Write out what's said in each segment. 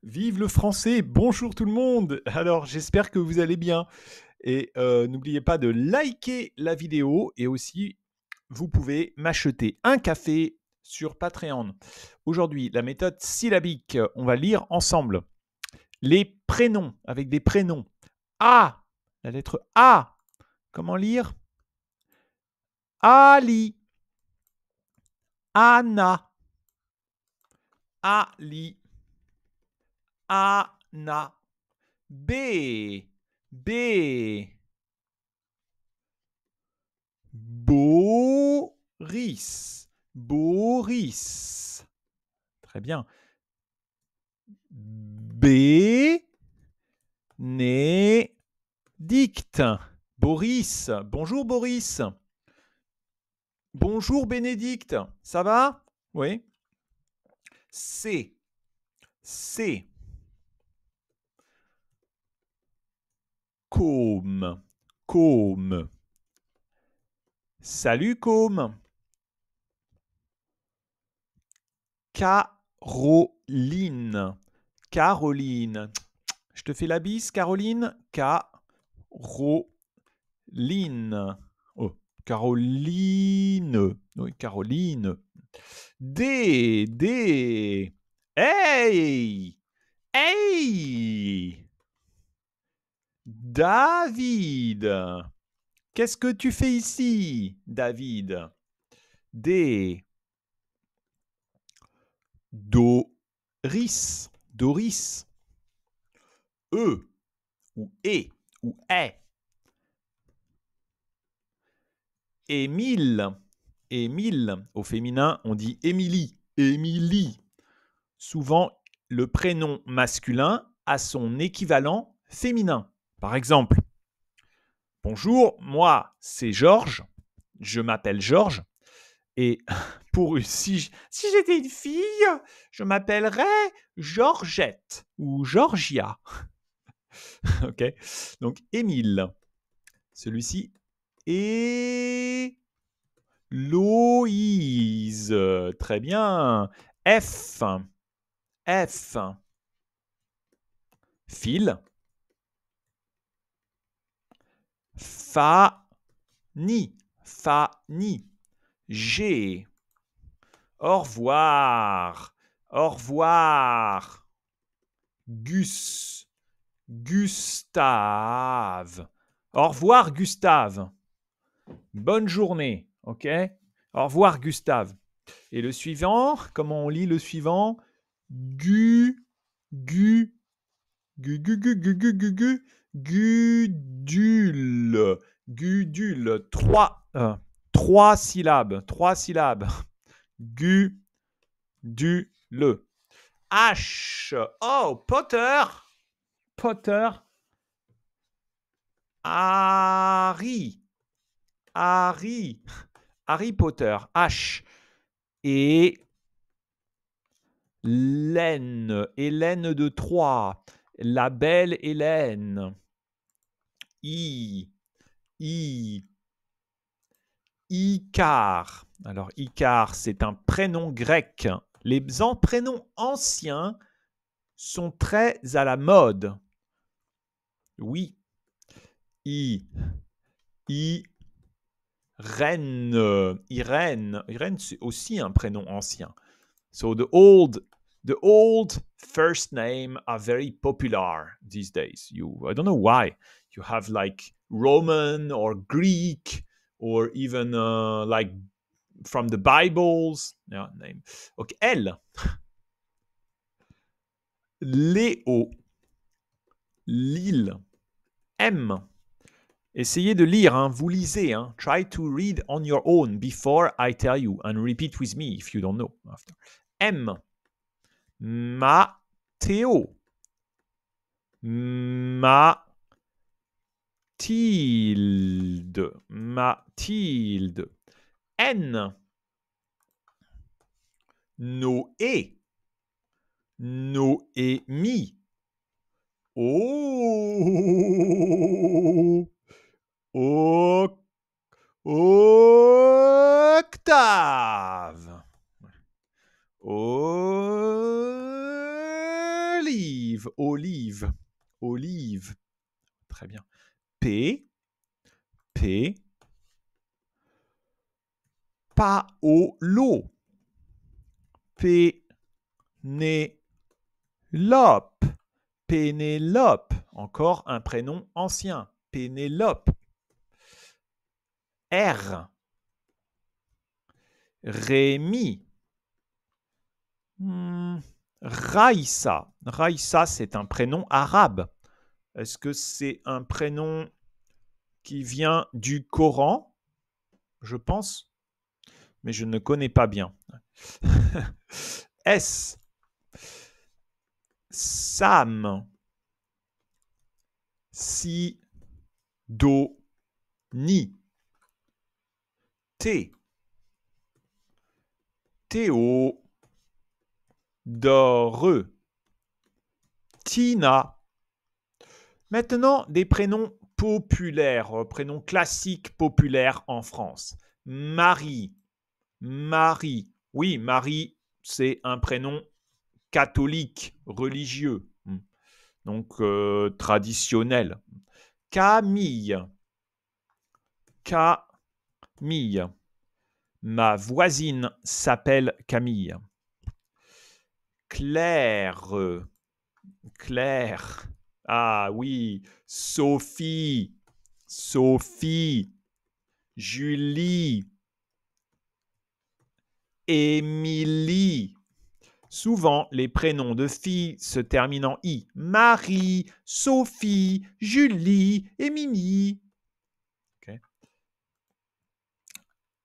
Vive le français, bonjour tout le monde. Alors j'espère que vous allez bien et n'oubliez pas de liker la vidéo et aussi vous pouvez m'acheter un café sur Patreon. Aujourd'hui, la méthode syllabique, on va lire ensemble les prénoms avec des prénoms. A, la lettre A. Comment lire? Ali, Anna, Ali, Anna. B, B. Boris. Boris. Très bien. Bénédicte. Boris. Bonjour Boris. Bonjour Bénédicte. Ça va? Oui. C. C. Côme. Côme. Salut Côme. Caroline. Caroline. Je te fais la bise, Caroline. Caroline. Oh, Caroline. Oui, Caroline. D. D. Hey! Hey! David. Qu'est-ce que tu fais ici, David? D. Doris. Doris. E. Ou E. Ou est. Émile. Émile. Au féminin, on dit Émilie. Émilie. Souvent, le prénom masculin a son équivalent féminin. Par exemple, bonjour, moi, c'est Georges. Je m'appelle Georges. Et si j'étais une fille, je m'appellerais Georgette ou Georgia. Ok. Donc, Émile. Celui-ci est Loïse. Très bien. F. F. Phil. Fanny. Fanny. G. Au revoir. Au revoir. Gus. Gustave. Au revoir, Gustave. Bonne journée. OK? Au revoir, Gustave. Et le suivant, comment on lit le suivant? Gudule. Gudule. Trois syllabes. Trois syllabes. Gudule. H. Oh, Potter. Potter. Harry. Harry. Harry Potter. H. Et Hélène. Hélène de Troyes. La belle Hélène. I. Icare. Alors, Icare, c'est un prénom grec. Les prénoms anciens sont très à la mode. Oui. Irène. Irène, c'est aussi un prénom ancien. So the old first name are very popular these days. I don't know why. You have like Roman or Greek or even like from the Bibles. Yeah, name. Okay, L. Léo. Lille. M. Essayez de lire, hein. Vous lisez. Hein. Try to read on your own before I tell you and repeat with me if you don't know. After. M. Matteo. Mathilde. Mathilde. N. Noé. Noémie. Oh. Octave. Olive. olive, olive, olive. Très bien. P, P, paolo, Pénélope, Pénélope. Encore un prénom ancien. Pénélope. R, Rémi. Raïssa. Raïssa, c'est un prénom arabe. Est-ce que c'est un prénom qui vient du Coran? Je pense, mais je ne connais pas bien. S, Sam, Si, Do, Ni. T, Théo, Dore, Tina. Maintenant, des prénoms populaires, prénoms classiques populaires en France. Marie, Marie. Oui, Marie, c'est un prénom catholique, religieux, donc traditionnel. Camille, Camille. Ma voisine s'appelle Camille. Claire, Claire. Ah oui, Sophie, Sophie, Julie, Émilie. Souvent, les prénoms de filles se terminent en i. Marie, Sophie, Julie, Émilie. Okay.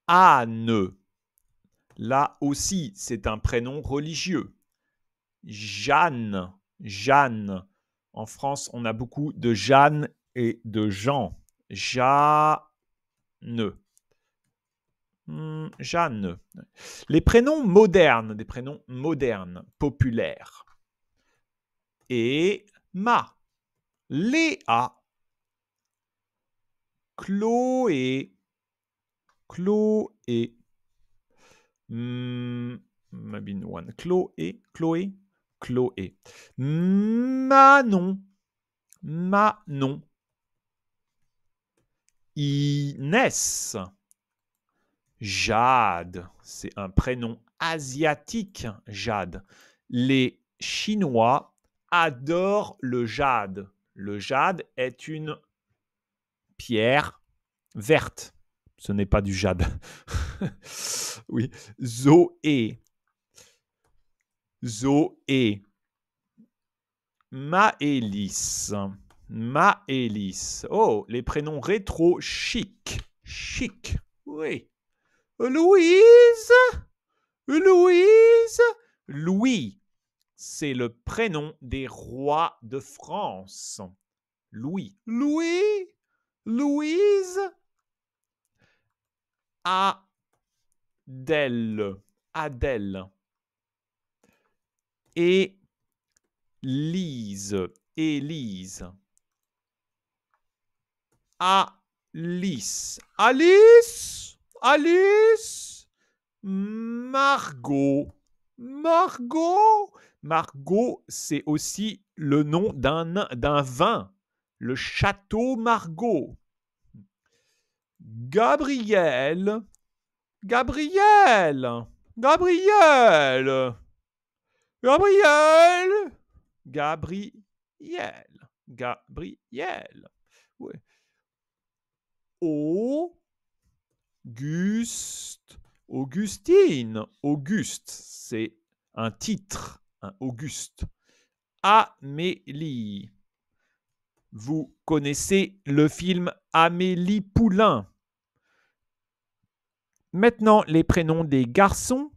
Anne. Là aussi, c'est un prénom religieux. Jeanne, Jeanne. En France, on a beaucoup de Jeanne et de Jean. Jeanne. Jeanne. Les prénoms modernes, des prénoms modernes, populaires. Emma, Léa, Chloé, Chloé, maybe one, Chloé, Chloé, Chloé, Manon, Manon, Inès, Jade, c'est un prénom asiatique, Jade. Les Chinois adorent le jade. Le jade est une pierre verte. Ce n'est pas du jade. Oui. Zoé. Zoé. Maëlys. Maëlys. Oh, les prénoms rétro chic. Chic. Oui. Louise. Louise. Louis. C'est le prénom des rois de France. Louis. Louis. Louise. Adèle. Adèle. Élise. Élise. Alice. Alice. Alice. Margot. Margot. Margot, c'est aussi le nom d'un vin. Le château Margaux. Gabriel. Gabriel. Gabriel. Gabriel. Gabriel. Gabriel. Oui. Auguste. Augustine. Auguste, c'est un titre. Un Auguste. Amélie. Vous connaissez le film Amélie Poulain. Maintenant, les prénoms des garçons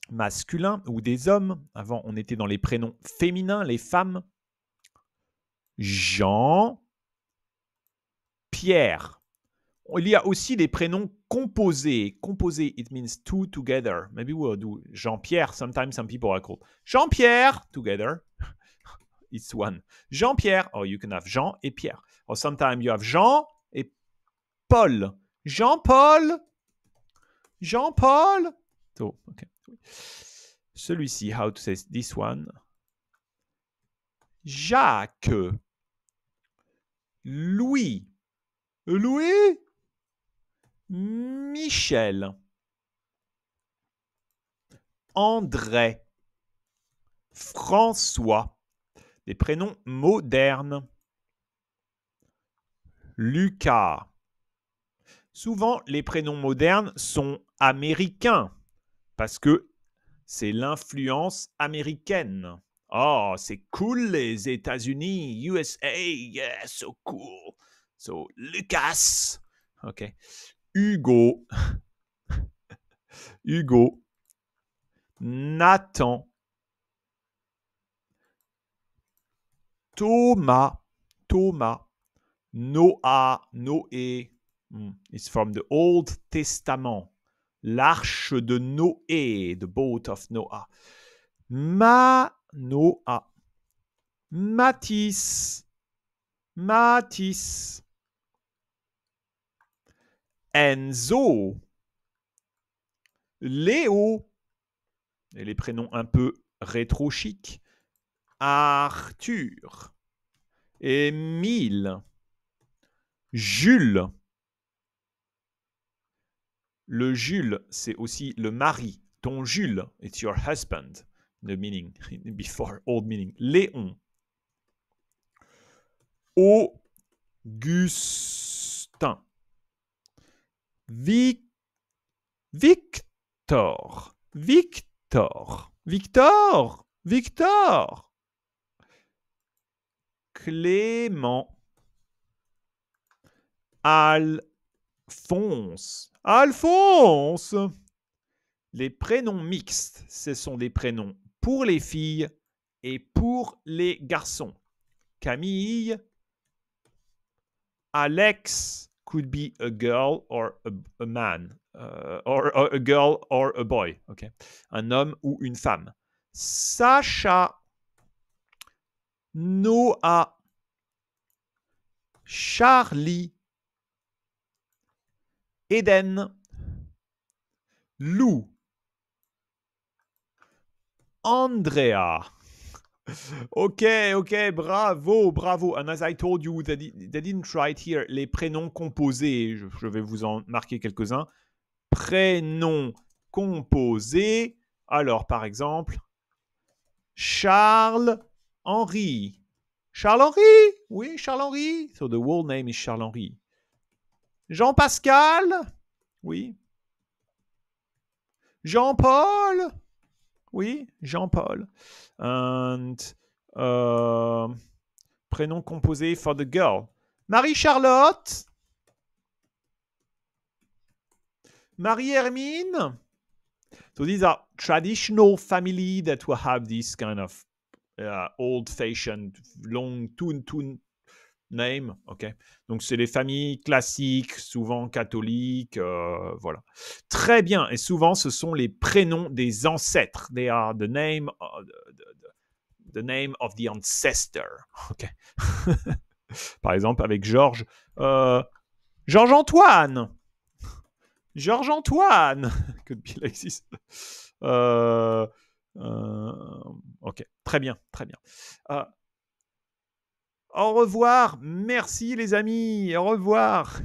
masculins ou des hommes. Avant, on était dans les prénoms féminins, les femmes. Jean, Pierre. Il y a aussi des prénoms composés. Composés, it means two together. Maybe we'll do Jean-Pierre. Sometimes some people are called Jean-Pierre together. It's one. Jean-Pierre. Or you can have Jean et Pierre. Or sometimes you have Jean et Paul. Jean-Paul. Jean-Paul. So, okay. Celui-ci, how to say this one? Jacques, Louis, Louis, Michel, André, François, des prénoms modernes. Lucas. Souvent, les prénoms modernes sont américains parce que c'est l'influence américaine. Oh, c'est cool les États-Unis, USA, yeah, so cool. So, Lucas. OK. Hugo. Hugo. Nathan. Thomas. Thomas. Noah. Noé. It's from the Old Testament. L'arche de Noé, the boat of Noah. Noah. Mathis. Mathis. Enzo. Léo. Et les prénoms un peu rétro-chic. Arthur. Émile. Jules. Le Jules, c'est aussi le mari. Ton Jules, it's your husband. The meaning, before, old meaning. Léon. Augustin. Victor. Victor. Victor. Victor. Clément. Alphonse. Alphonse. Les prénoms mixtes, ce sont des prénoms pour les filles et pour les garçons. Camille. Alex could be a girl or a man. Or a girl or a boy. Okay. Un homme ou une femme. Sacha. Noah. Charlie. Eden. Lou. Andrea. Ok, bravo, bravo. And as I told you, they didn't write here les prénoms composés. Je vais vous en marquer quelques-uns. Prénoms composés. Alors, par exemple, Charles-Henri. Charles-Henri? Oui, Charles-Henri. So the whole name is Charles-Henri. Jean-Pascal? Oui. Jean-Paul? Oui, Jean-Paul. And prénom composé for the girl. Marie-Charlotte. Marie-Hermine. So these are traditional family that will have this kind of old-fashioned long tune name. Okay. Donc c'est les familles classiques, souvent catholiques. Voilà. Très bien. Et souvent, ce sont les prénoms des ancêtres. They are the name of the ancestor. Okay. Par exemple, avec Georges. Georges-Antoine. Georges-Antoine. Could be like this. Ok, très bien, très bien. Au revoir, merci les amis, au revoir.